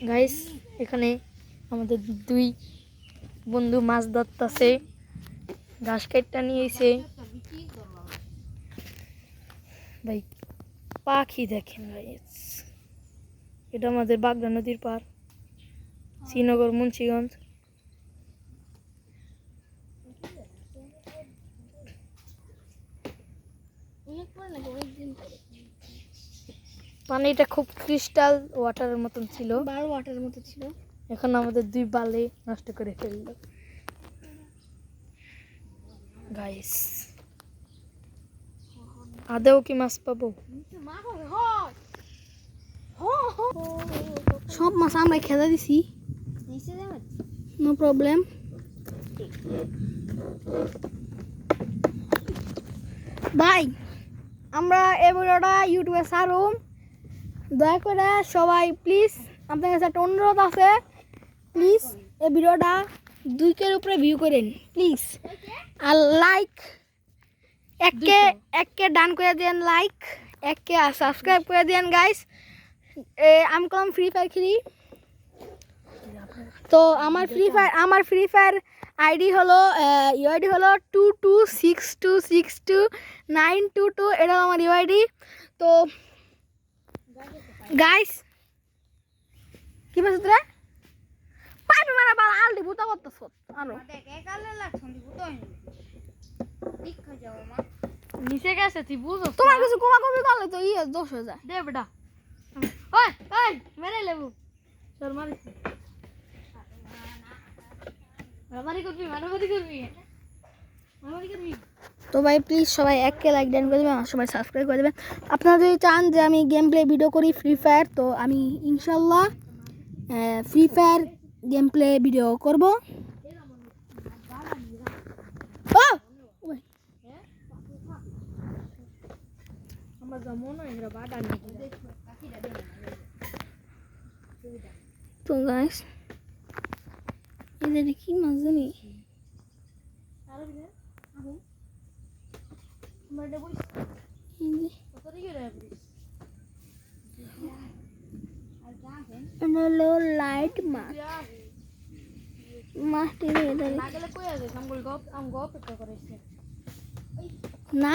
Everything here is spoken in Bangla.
গাইস এখানে আমাদের দুই বন্ধু মাছ ধরতেছে, ঘাস কাটটা নিয়েছে। ভাই পাখি দেখেন গাইস, এটা আমাদের বাগড়া নদীর পার, শ্রীনগর মুন্সিগঞ্জ। পানিটা খুব ক্রিস্টাল ওয়াটারের মতন ছিল, ওয়াটারের মতো ছিল। এখন আমাদের দুই বালে নষ্ট করে ফেললো গাইস। আদেও কি মাছ পাবো? সব মাছ আমরা খেলা দিছি, নো প্রবলেম। ভাই আমরা এই ভিডিওটা ইউটিউবে ছাড়ুম, দয়া করে সবাই প্লিজ আপনার কাছে একটা অনুরোধ আছে, প্লিজ এই ভিডিওটা 2K-র উপরে ভিউ করেন প্লিজ। আর লাইক এককে ডান করে দেন, লাইক এককে আর সাবস্ক্রাইব করে দেন গাইস। আমি করলাম ফ্রি ফায়ার খেলি, তো আমার ফ্রি ফায়ার আইডি হলো 2262629222, এটা আমার ইউআইডি। তো গাইস কি বলছ তোরা? পাইপে মারা বাল আলদি ভূতা করতেছ আরো দেখ একালে লাগছন দি ভূত হইনি ঠিক হয়ে যাও মা নিচে গেছে তুই বুঝছ? তোমার কিছু কমাকমি করলে তো দোষ হয়ে যায়। দে বেটা, ওই ওই মেরে লেবু চল মারি, মারামারি করবি মারামারি করবি মারামারি করবি। তো ভাই প্লিজ সবাই এককে লাইক দেন করে দেবেন, আর সবাই সাবস্ক্রাইব করে দেবেন। আপনারা যদি চান যে আমি গেম প্লে ভিডিও করি ফ্রি ফায়ার, তো আমি ইনশাল্লাহ free fire game play video করব। আমরা যেমন এরা বাড়া নিয়ে তো গাইস এটা কি মাছ জানি, লাইট মাছ মাছটি না গেলে কই আছে, আমি গপ অপেক্ষা করেছি না